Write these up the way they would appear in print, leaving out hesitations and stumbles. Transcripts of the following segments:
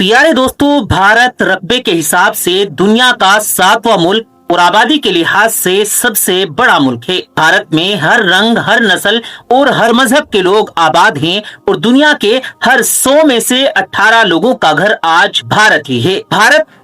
प्यारे दोस्तों, भारत रकबे के हिसाब से दुनिया का 7वां मुल्क और आबादी के लिहाज से सबसे बड़ा मुल्क है। भारत में हर रंग, हर नस्ल और हर मजहब के लोग आबाद हैं और दुनिया के हर 100 में से 18 लोगों का घर आज भारत ही है।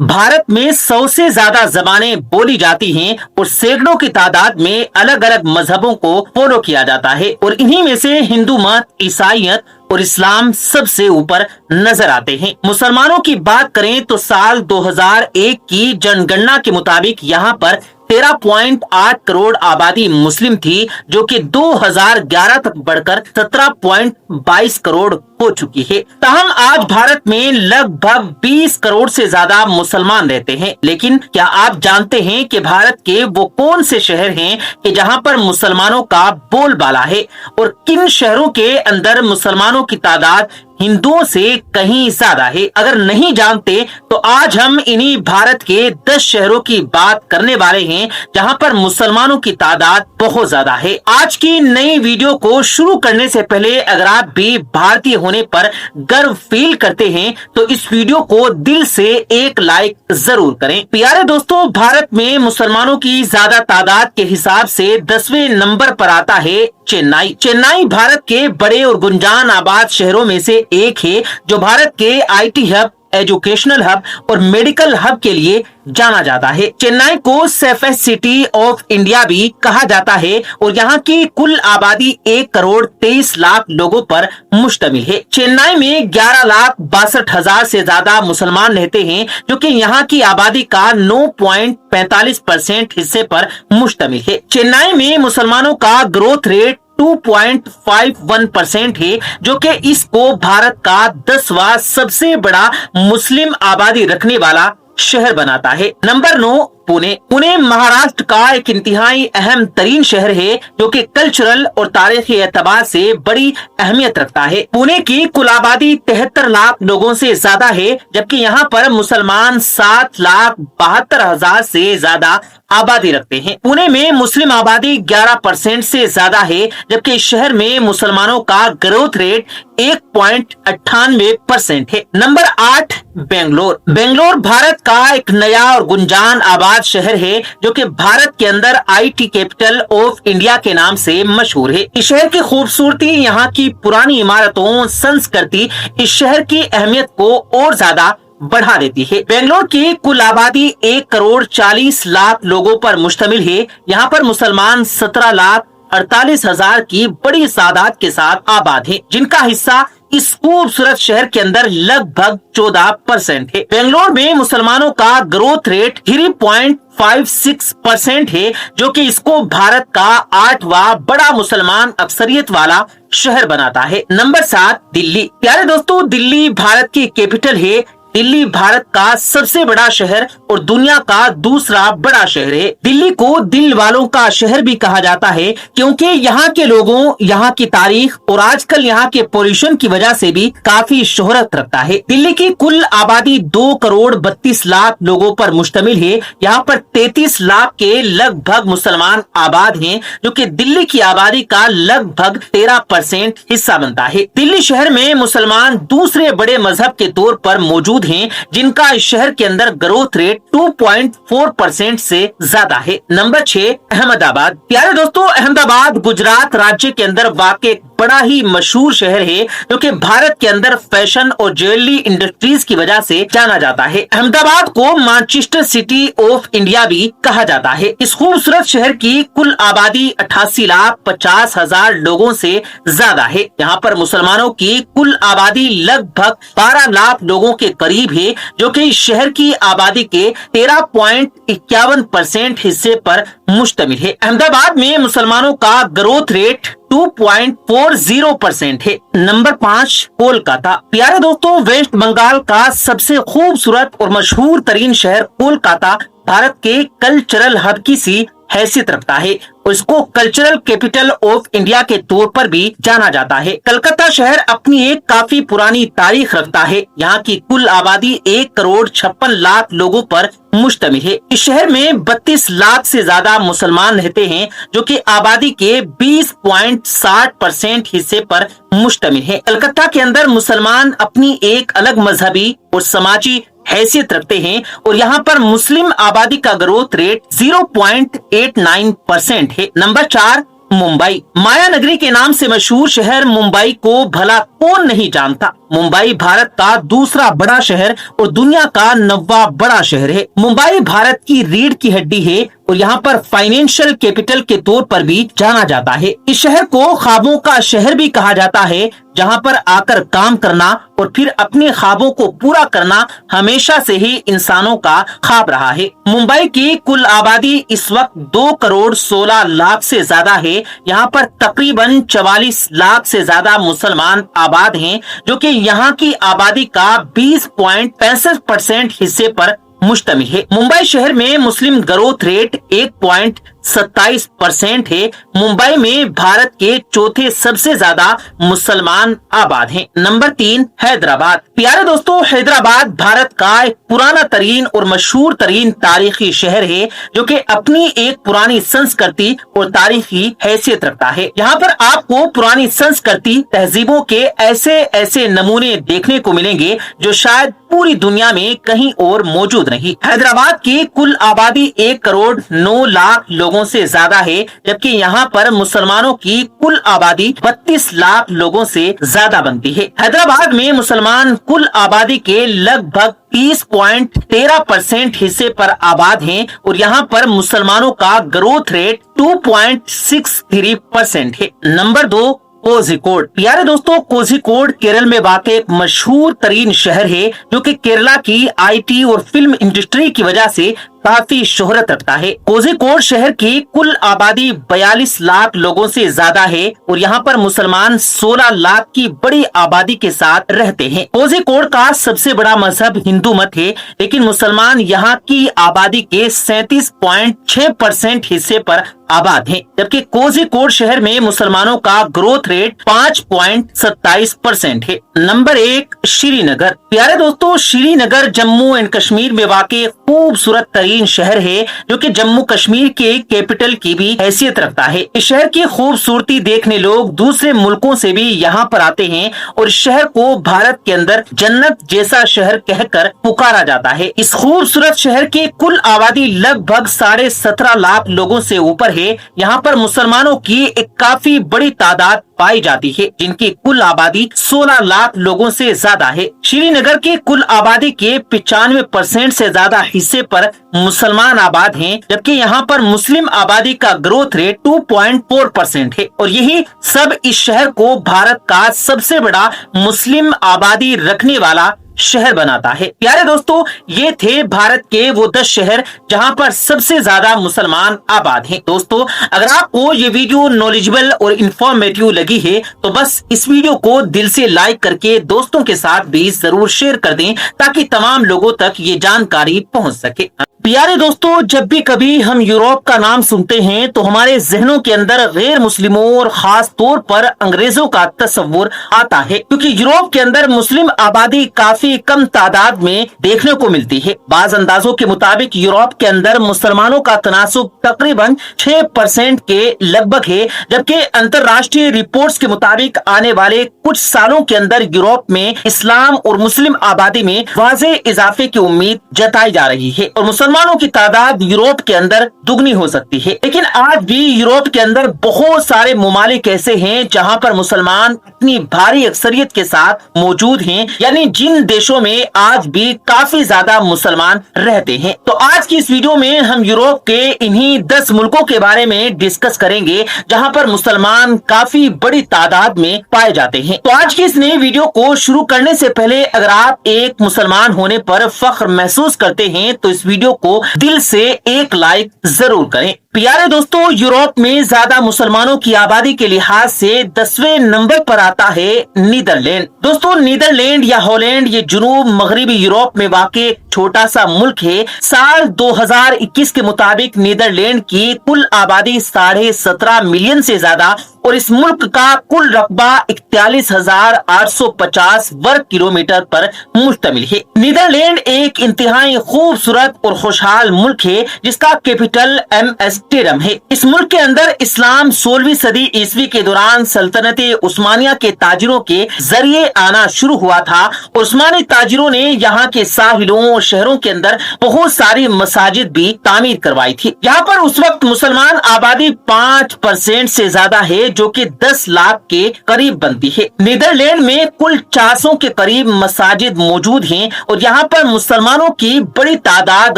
भारत में 100 से ज्यादा जबानें बोली जाती हैं और सैकड़ों की तादाद में अलग अलग मजहबों को फॉलो किया जाता है और इन्हीं में से हिंदू मत, ईसाईयत और इस्लाम सबसे ऊपर नजर आते हैं। मुसलमानों की बात करें तो साल 2001 की जनगणना के मुताबिक यहाँ पर 13.8 करोड़ आबादी मुस्लिम थी, जो कि 2011 तक बढ़कर 17.22 करोड़ हो चुकी है। ताहम आज भारत में लगभग 20 करोड़ से ज्यादा मुसलमान रहते हैं। लेकिन क्या आप जानते हैं कि भारत के वो कौन से शहर हैं कि जहां पर मुसलमानों का बोलबाला है और किन शहरों के अंदर मुसलमानों की तादाद हिंदुओं से कहीं ज्यादा है? अगर नहीं जानते तो आज हम इन्हीं भारत के 10 शहरों की बात करने वाले हैं जहां पर मुसलमानों की तादाद बहुत ज्यादा है। आज की नई वीडियो को शुरू करने से पहले अगर आप भी भारतीय होने पर गर्व फील करते हैं तो इस वीडियो को दिल से एक लाइक जरूर करें। प्यारे दोस्तों, भारत में मुसलमानों की ज्यादा तादाद के हिसाब से 10वें नंबर पर आता है चेन्नई भारत के बड़े और गुंजान आबाद शहरों में से एक है, जो भारत के आईटी हब, एजुकेशनल हब और मेडिकल हब के लिए जाना जाता है। चेन्नई को सेफेस्ट सिटी ऑफ इंडिया भी कहा जाता है और यहाँ की कुल आबादी 1 करोड़ 23 लाख लोगों पर मुश्तमिल है। चेन्नई में 11,62,000 से ज्यादा मुसलमान रहते हैं, जो कि यहाँ की आबादी का 9.45% हिस्से पर मुश्तमिल है। चेन्नई में मुसलमानों का ग्रोथ रेट 2.51% है, जो कि इसको भारत का 10वां सबसे बड़ा मुस्लिम आबादी रखने वाला शहर बनाता है। नंबर 9 पुणे महाराष्ट्र का एक इंतहाई अहम तरीन शहर है, जो कि कल्चरल और तारीखी एतबार से बड़ी अहमियत रखता है। पुणे की कुल आबादी 73 लाख लोगों से ज्यादा है, जबकि यहाँ पर मुसलमान 7,72,000 से ज्यादा आबादी रखते हैं। पुणे में मुस्लिम आबादी 11% से ज्यादा है, जबकि इस शहर में मुसलमानों का ग्रोथ रेट 1.98% है। नंबर 8 बेंगलोर भारत का एक नया और गुंजान आबाद शहर है, जो कि भारत के अंदर आईटी कैपिटल ऑफ इंडिया के नाम से मशहूर है। इस शहर की खूबसूरती, यहाँ की पुरानी इमारतों, संस्कृति इस शहर की अहमियत को और ज्यादा बढ़ा देती है। बेंगलोर की कुल आबादी 1 करोड़ 40 लाख लोगों पर मुश्तमिल है। यहाँ पर मुसलमान 17,48,000 की बड़ी तादाद के साथ आबाद है, जिनका हिस्सा इस खूबसूरत शहर के अंदर लगभग 14% है। बेंगलोर में मुसलमानों का ग्रोथ रेट 3.56% है, जो कि इसको भारत का 8वां बड़ा मुसलमान अक्सरियत वाला शहर बनाता है। नंबर 7 दिल्ली। प्यारे दोस्तों, दिल्ली भारत की कैपिटल है। दिल्ली भारत का सबसे बड़ा शहर और दुनिया का दूसरा बड़ा शहर है। दिल्ली को दिल वालों का शहर भी कहा जाता है, क्योंकि यहाँ के लोगों, यहाँ की तारीख और आजकल यहाँ के पोल्यूशन की वजह से भी काफी शोहरत रखता है। दिल्ली की कुल आबादी 2 करोड़ 32 लाख लोगों पर मुश्तमिल है। यहाँ पर 33 लाख के लगभग मुसलमान आबाद हैं, जो कि दिल्ली की आबादी का लगभग 13% हिस्सा बनता है। दिल्ली शहर में मुसलमान दूसरे बड़े मजहब के तौर पर मौजूद हैं, जिनका इस शहर के अंदर ग्रोथ रेट 2.4% से ज्यादा है। नंबर 6 अहमदाबाद। प्यारे दोस्तों, अहमदाबाद गुजरात राज्य के अंदर वाक़ बड़ा ही मशहूर शहर है, जो कि भारत के अंदर फैशन और ज्वेलरी इंडस्ट्रीज की वजह से जाना जाता है। अहमदाबाद को मैनचेस्टर सिटी ऑफ इंडिया भी कहा जाता है। इस खूबसूरत शहर की कुल आबादी 88,50,000 लोगों से ज्यादा है। यहाँ पर मुसलमानों की कुल आबादी लगभग 12 लाख लोगों के करीब है, जो कि इस शहर की आबादी के 13.51% हिस्से पर मुश्तमिल है। अहमदाबाद में मुसलमानों का ग्रोथ रेट 2.40% है। नंबर 5 कोलकाता। प्यारे दोस्तों, वेस्ट बंगाल का सबसे खूबसूरत और मशहूर तरीन शहर कोलकाता भारत के कल्चरल हब की सी हैसियत रखता है और इसको कल्चरल कैपिटल ऑफ इंडिया के तौर पर भी जाना जाता है। कलकत्ता शहर अपनी एक काफी पुरानी तारीख रखता है। यहाँ की कुल आबादी 1,56,00,000 लोगों पर मुश्तमिल है। इस शहर में 32 लाख से ज्यादा मुसलमान रहते हैं, जो कि आबादी के 20.60% हिस्से पर मुश्तमिल है। कलकत्ता के अंदर मुसलमान अपनी एक अलग मजहबी और समाजी हैसियत रखते हैं और यहाँ पर मुस्लिम आबादी का ग्रोथ रेट 0.89% है। नंबर 4, मुंबई। माया नगरी के नाम से मशहूर शहर मुंबई को भला कौन नहीं जानता। मुंबई भारत का दूसरा बड़ा शहर और दुनिया का 9वां बड़ा शहर है। मुंबई भारत की रीढ़ की हड्डी है और यहाँ पर फाइनेंशियल कैपिटल के तौर पर भी जाना जाता है। इस शहर को ख्वाबों का शहर भी कहा जाता है, जहाँ पर आकर काम करना और फिर अपने ख्वाबों को पूरा करना हमेशा से ही इंसानों का ख्वाब रहा है। मुंबई की कुल आबादी इस वक्त 2,16,00,000 से ज्यादा है। यहाँ पर तकरीबन 44 लाख से ज्यादा मुसलमान आबाद हैं, जो कि यहाँ की आबादी का 20.65% हिस्से पर मुश्तमिल है। मुंबई शहर में मुस्लिम ग्रोथ रेट 1.27% है। मुंबई में भारत के चौथे सबसे ज्यादा मुसलमान आबाद हैं। नंबर 3, हैदराबाद। प्यारे दोस्तों, हैदराबाद भारत का एक पुराना तरीन और मशहूर तरीन तारीखी शहर है, जो कि अपनी एक पुरानी संस्कृति और तारीखी हैसियत रखता है। यहाँ पर आपको पुरानी संस्कृति तहजीबों के ऐसे ऐसे नमूने देखने को मिलेंगे जो शायद पूरी दुनिया में कहीं और मौजूद नहीं। हैदराबाद की कुल आबादी 1,09,00,000 लोगों से ज्यादा है, जबकि यहाँ पर मुसलमानों की कुल आबादी 32 लाख लोगों से ज्यादा बनती है। हैदराबाद में मुसलमान कुल आबादी के लगभग 30.13% हिस्से पर आबाद हैं और यहाँ पर मुसलमानों का ग्रोथ रेट 2.63% है। नंबर 2, कोझिकोड। प्यारे दोस्तों, कोझिकोड केरल में वाक़ एक मशहूर तरीन शहर है, जो कि केरला की IT और फिल्म इंडस्ट्री की वजह से काफी शोहरत रखता है। कोझिकोड शहर की कुल आबादी 42 लाख लोगों से ज्यादा है और यहाँ पर मुसलमान 16 लाख की बड़ी आबादी के साथ रहते हैं। कोझिकोड का सबसे बड़ा मजहब हिंदू मत है, लेकिन मुसलमान यहाँ की आबादी के 37.6% हिस्से पर आबाद हैं, जबकि कोझिकोड शहर में मुसलमानों का ग्रोथ रेट 5.27% है। नंबर 1, श्रीनगर। प्यारे दोस्तों, श्रीनगर जम्मू एंड कश्मीर में वाक़ खूबसूरत तरीन शहर है, जो कि जम्मू कश्मीर के कैपिटल की भी हैसियत रखता है। इस शहर की खूबसूरती देखने लोग दूसरे मुल्कों से भी यहाँ पर आते हैं और इस शहर को भारत के अंदर जन्नत जैसा शहर कहकर पुकारा जाता है। इस खूबसूरत शहर की कुल आबादी लगभग 17.5 लाख लोगों से ऊपर है। यहाँ पर मुसलमानों की एक काफी बड़ी तादाद पाई जाती है, जिनकी कुल आबादी 16 लाख लोगों से ज्यादा है। श्रीनगर की कुल आबादी के 95% से ज्यादा हिस्से पर मुसलमान आबाद हैं, जबकि यहाँ पर मुस्लिम आबादी का ग्रोथ रेट 2.4% है और यही सब इस शहर को भारत का सबसे बड़ा मुस्लिम आबादी रखने वाला शहर बनाता है। प्यारे दोस्तों, ये थे भारत के वो 10 शहर जहां पर सबसे ज्यादा मुसलमान आबाद हैं। दोस्तों, अगर आपको ये वीडियो नॉलेजेबल और इंफॉर्मेटिव लगी है तो बस इस वीडियो को दिल से लाइक करके दोस्तों के साथ भी जरूर शेयर कर दें, ताकि तमाम लोगों तक ये जानकारी पहुंच सके। प्यारे दोस्तों, जब भी कभी हम यूरोप का नाम सुनते हैं तो हमारे जहनों के अंदर गैर मुस्लिमों और खास तौर पर अंग्रेजों का तस्वुर आता है, क्योंकि यूरोप के अंदर मुस्लिम आबादी काफी कम तादाद में देखने को मिलती है। बाज अंदाजों के मुताबिक यूरोप के अंदर मुसलमानों का तनासुब तकरीबन 6% के लगभग है, जबकि अंतर्राष्ट्रीय रिपोर्ट्स के मुताबिक आने वाले कुछ सालों के अंदर यूरोप में इस्लाम और मुस्लिम आबादी में वाज़ेह इजाफे की उम्मीद जताई जा रही है और मुसलमानों की तादाद यूरोप के अंदर दुगनी हो सकती है। लेकिन आज भी यूरोप के अंदर बहुत सारे ममालिक ऐसे हैं जहां पर मुसलमान अपनी भारी अक्सरियत के साथ मौजूद हैं, यानी जिन देशों में आज भी काफी ज्यादा मुसलमान रहते हैं। तो आज की इस वीडियो में हम यूरोप के इन्हीं 10 मुल्कों के बारे में डिस्कस करेंगे जहां पर मुसलमान काफी बड़ी तादाद में पाए जाते हैं। तो आज की इस नई वीडियो को शुरू करने से पहले अगर आप एक मुसलमान होने पर फख्र महसूस करते हैं तो इस वीडियो को दिल से एक लाइक जरूर करें। प्यारे दोस्तों, यूरोप में ज्यादा मुसलमानों की आबादी के लिहाज से 10वें नंबर पर आता है नीदरलैंड। दोस्तों, नीदरलैंड या हॉलैंड ये जनूब मगरबी यूरोप में वाक़ छोटा सा मुल्क है। साल 2021 के मुताबिक नीदरलैंड की कुल आबादी 17.5 मिलियन से ज्यादा और इस मुल्क का कुल रकबा 41,850 वर्ग किलोमीटर पर मुश्तमिल है। नीदरलैंड एक इंतहाई खूबसूरत और खुशहाल मुल्क है जिसका कैपिटल एम्स्टर्डम है। इस मुल्क के अंदर इस्लाम 16वीं सदी ईस्वी के दौरान सल्तनत उस्मानिया के ताजिरों के जरिए आना शुरू हुआ था। उस्मानी ताजिरों ने यहाँ के साहिलों और शहरों के अंदर बहुत सारी मसाजिद भी तामीर करवाई थी। यहाँ पर उस वक्त मुसलमान आबादी 5% से ज्यादा है जो कि 10 लाख के करीब बनती है। नीदरलैंड में कुल 400 के करीब मसाजिद मौजूद हैं और यहाँ पर मुसलमानों की बड़ी तादाद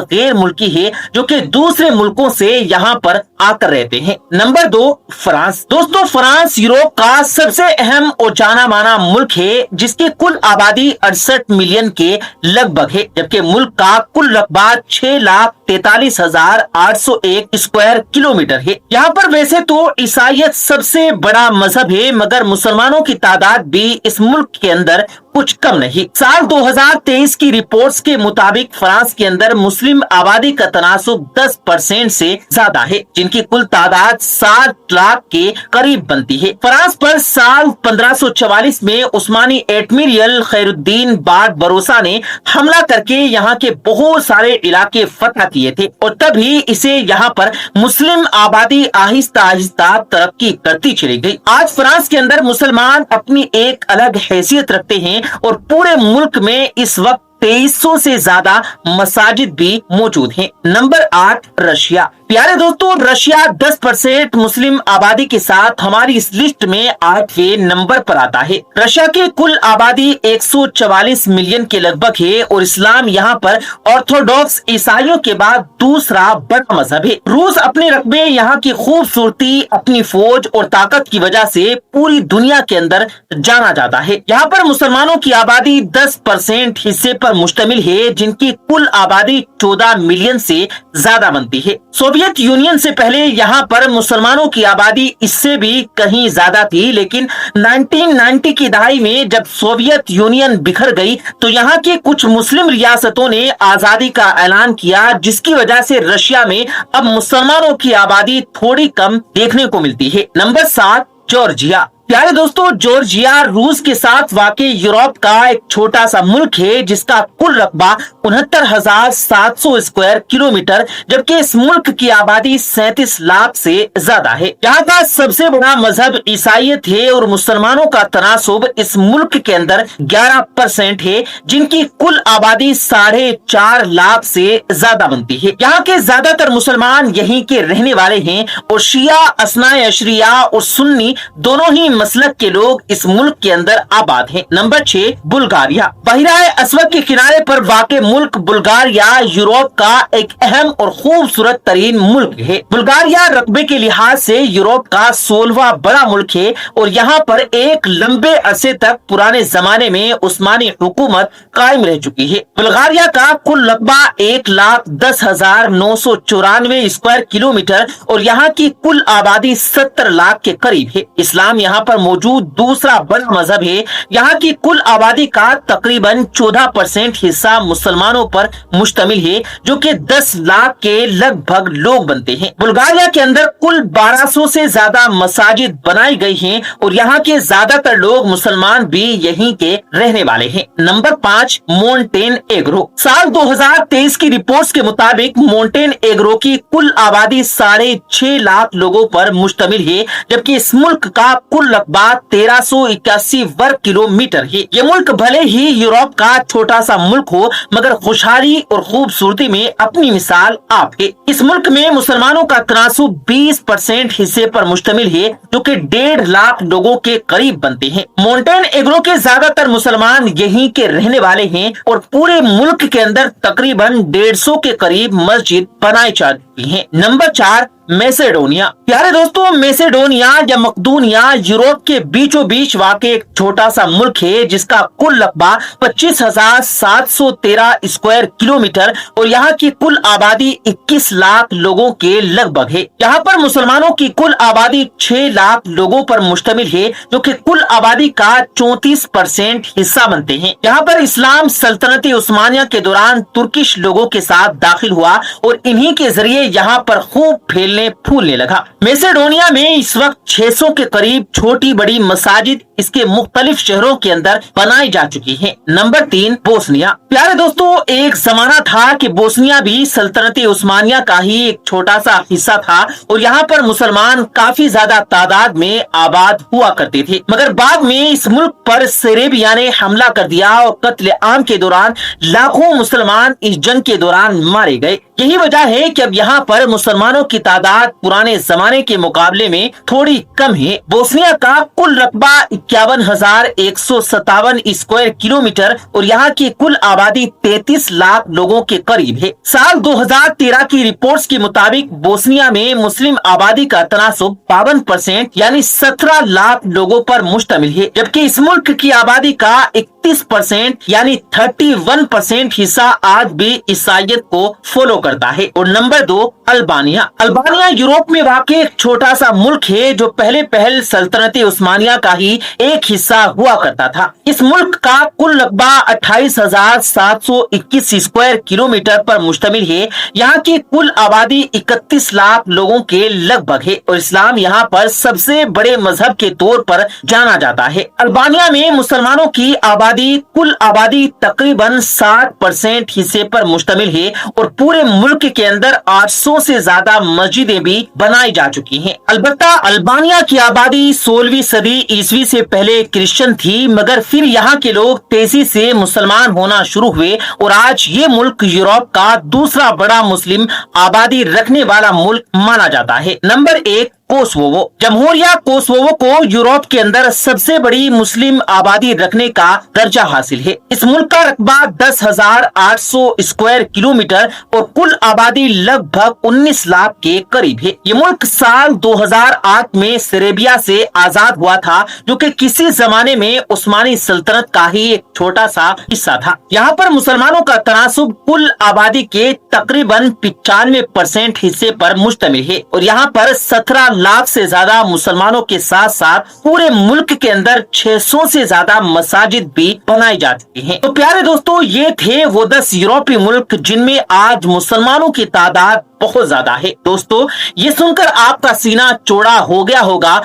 गैर मुल्की है जो कि दूसरे मुल्कों से यहाँ पर आकर रहते हैं। Number 2, France. दोस्तों, फ्रांस यूरोप का सबसे अहम और जाना माना मुल्क है जिसकी कुल आबादी 68 मिलियन के लगभग है, जबकि मुल्क का कुल रकबा 6,43,801 स्क्वायर किलोमीटर है। यहाँ पर वैसे तो ईसाईयत सबसे बड़ा मजहब है मगर मुसलमानों की तादाद भी इस मुल्क के अंदर कुछ कम नहीं। साल 2023 की रिपोर्ट्स के मुताबिक फ्रांस के अंदर मुस्लिम आबादी का तनासुब 10% से ज्यादा है जिनकी कुल तादाद 7 लाख के करीब बनती है। फ्रांस पर साल 1544 में उस्मानी एडमिरल खैरुद्दीन बारबरोसा ने हमला करके यहाँ के बहुत सारे इलाके फतह किए थे और तभी इसे यहाँ पर मुस्लिम आबादी आहिस्ता आहिस्ता तरक्की करती चली गई। आज फ्रांस के अंदर मुसलमान अपनी एक अलग हैसियत रखते हैं और पूरे मुल्क में इस वक्त 2300 से ज्यादा मसाजिद भी मौजूद हैं। Number 8, Russia. प्यारे दोस्तों, रशिया 10% मुस्लिम आबादी के साथ हमारी इस लिस्ट में 8वें नंबर पर आता है। रशिया की कुल आबादी 144 मिलियन के लगभग है और इस्लाम यहाँ पर ऑर्थोडॉक्स ईसाइयों के बाद दूसरा बड़ा मजहब है। रूस अपने रकबे, यहाँ की खूबसूरती, अपनी फौज और ताकत की वजह से पूरी दुनिया के अंदर जाना जाता है। यहाँ पर मुसलमानों की आबादी 10% हिस्से पर मुश्तमिल है जिनकी कुल आबादी 14 मिलियन से ज्यादा बनती है। सोवियत यूनियन से पहले यहाँ पर मुसलमानों की आबादी इससे भी कहीं ज्यादा थी, लेकिन 1990 की दहाई में जब सोवियत यूनियन बिखर गई तो यहाँ की कुछ मुस्लिम रियासतों ने आजादी का ऐलान किया जिसकी वजह से रशिया में अब मुसलमानों की आबादी थोड़ी कम देखने को मिलती है। Number 7, Georgia. प्यारे दोस्तों, जॉर्जिया रूस के साथ वाक़ई यूरोप का एक छोटा सा मुल्क है जिसका कुल रकबा 69,700 स्क्वायर किलोमीटर, जबकि इस मुल्क की आबादी 37 लाख से ज्यादा है। यहाँ का सबसे बड़ा मजहब ईसाईयत है और मुसलमानों का तनासुब इस मुल्क के अंदर 11% है जिनकी कुल आबादी 4.5 लाख से ज्यादा बनती है। यहाँ के ज्यादातर मुसलमान यहीं के रहने वाले हैं और शिया, असनाए अशरिया और सुन्नी दोनों ही मसलक के लोग इस मुल्क के अंदर आबाद हैं। Number 6, Bulgaria. बहराए अस्वद के किनारे पर वाक़ मुल्क बुल्गारिया यूरोप का एक अहम और खूबसूरत तरीन मुल्क है। बुल्गारिया रकबे के लिहाज से यूरोप का 16वां बड़ा मुल्क है और यहाँ पर एक लंबे अरसे तक पुराने जमाने में उस्मानी हुकूमत कायम रह चुकी है। बुल्गारिया का कुल रकबा 1,10,994 स्क्वायर किलोमीटर और यहाँ की कुल आबादी 70 लाख के करीब है। इस्लाम यहाँ पर मौजूद दूसरा बड़ा मजहब है। यहाँ की कुल आबादी का तकरीबन 14% हिस्सा मुसलमानों पर मुश्तमिल है जो कि 10 लाख के लगभग लोग बनते हैं। बुल्गारिया के अंदर कुल 1200 से ज्यादा मसाजिद बनाई गई हैं और यहाँ के ज्यादातर लोग मुसलमान भी यहीं के रहने वाले हैं। Number 5, Montenegro. साल 2023 की रिपोर्ट्स के मुताबिक मोंटेनेग्रो की कुल आबादी 6.5 लाख लोगों पर मुश्तमिल है, जबकि इस मुल्क का कुल रकबा 1381 वर्ग किलोमीटर है। ये मुल्क भले ही यूरोप का छोटा सा मुल्क हो मगर खुशहाली और खूबसूरती में अपनी मिसाल आप है। इस मुल्क में मुसलमानों का तनासुब 20% हिस्से पर मुश्तमिल है जो कि 1.5 लाख लोगों के करीब बनते हैं। मोंटेनेग्रो के ज्यादातर मुसलमान यहीं के रहने वाले हैं और पूरे मुल्क के अंदर तकरीबन 150 के करीब मस्जिद बनाई जा चुकी हैं। नंबर 4, मैसेडोनिया। प्यारे दोस्तों, मैसेडोनिया या मकदूनिया यूरोप के बीचों बीच वाक़ एक छोटा सा मुल्क है जिसका कुल रकबा 25,713 स्क्वायर किलोमीटर और यहाँ की कुल आबादी 21 लाख लोगों के लगभग है। यहाँ पर मुसलमानों की कुल आबादी 6 लाख लोगों पर मुश्तमिल है, जो कि कुल आबादी का 34% हिस्सा बनते हैं। यहाँ पर इस्लाम सल्तनत उस्मानिया के दौरान तुर्किश लोगों के साथ दाखिल हुआ और इन्हीं के जरिए यहाँ पर खूब फैलने फूलने लगा। मैसेडोनिया में इस वक्त 600 के करीब छोटी बड़ी मसाजिद इसके मुख्तलिफ शहरों के अंदर बनाई जा चुकी हैं। Number 3, Bosnia. प्यारे दोस्तों, एक जमाना था कि बोस्निया भी सल्तनत उस्मानिया का ही एक छोटा सा हिस्सा था और यहाँ पर मुसलमान काफी ज्यादा तादाद में आबाद हुआ करते थे, मगर बाद में इस मुल्क पर सेरेबिया ने हमला कर दिया और कत्ले आम के दौरान लाखों मुसलमान इस जंग के दौरान मारे गए। यही वजह है कि अब यहाँ पर मुसलमानों की तादाद पुराने जमाने के मुकाबले में थोड़ी कम है। बोस्निया का कुल रकबा 51,157 स्क्वायर किलोमीटर और यहाँ की कुल आबादी 33 लाख लोगों के करीब है। साल 2013 की रिपोर्ट्स के मुताबिक बोस्निया में मुस्लिम आबादी का तनासुब 52% यानी 17 लाख लोगों पर मुश्तमिल है, जबकि इस मुल्क की आबादी का 31% यानी 31% हिस्सा आज भी ईसाइयत को फॉलो करता है। और नंबर 2, अल्बानिया। अल्बानिया यूरोप में वाक़ एक छोटा सा मुल्क है जो पहले सल्तनत उस्मानिया का ही एक हिस्सा हुआ करता था। इस मुल्क का कुल रकबा 28,721 स्क्वायर किलोमीटर पर मुश्तमिल है। यहाँ की कुल आबादी 31 लाख लोगों के लगभग है और इस्लाम यहाँ पर सबसे बड़े मजहब के तौर पर जाना जाता है। अल्बानिया में मुसलमानों की कुल आबादी तकरीबन 60% हिस्से पर मुश्तमिल है और पूरे मुल्क के अंदर 800 से ज्यादा मस्जिदें भी बनाई जा चुकी हैं। अलबत्ता अल्बानिया की आबादी 16वीं सदी ईस्वी से पहले क्रिश्चियन थी, मगर फिर यहाँ के लोग तेजी से मुसलमान होना शुरू हुए और आज ये मुल्क यूरोप का दूसरा बड़ा मुस्लिम आबादी रखने वाला मुल्क माना जाता है। Number 1, Kosovo. जमहूरिया कोसोवो को यूरोप के अंदर सबसे बड़ी मुस्लिम आबादी रखने का दर्जा हासिल है। इस मुल्क का रकबा 10,800 स्क्वायर किलोमीटर और कुल आबादी लगभग 19 लाख के करीब है। ये मुल्क साल 2008 में सेरेबिया से आजाद हुआ था, जो कि किसी जमाने में उस्मानी सल्तनत का ही एक छोटा सा हिस्सा था। यहाँ पर मुसलमानों का तनासुब कुल आबादी के तकरीबन 95% हिस्से पर मुश्तमिल है और यहाँ पर 17 लाख से ज्यादा मुसलमानों के साथ साथ पूरे मुल्क के अंदर 600 से ज्यादा मसाजिद भी बनाई जा चुकी हैं। तो प्यारे दोस्तों, ये थे वो 10 यूरोपीय मुल्क जिनमें आज मुसलमानों की तादाद बहुत ज्यादा है। दोस्तों, ये सुनकर आपका सीना चौड़ा हो गया होगा।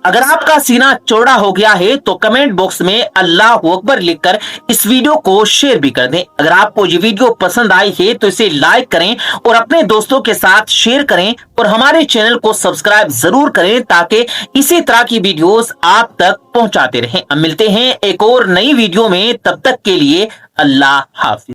अगर आपका सीना चौड़ा हो गया है तो कमेंट बॉक्स में अल्लाह अकबर लिखकर इस वीडियो को शेयर भी कर दें। अगर आपको ये वीडियो पसंद आई है तो इसे लाइक करें और अपने दोस्तों के साथ शेयर करें और हमारे चैनल को सब्सक्राइब जरूर करें ताकि इसी तरह की वीडियोस आप तक पहुंचाते रहें। हम मिलते हैं एक और नई वीडियो में, तब तक के लिए अल्लाह हाफिज।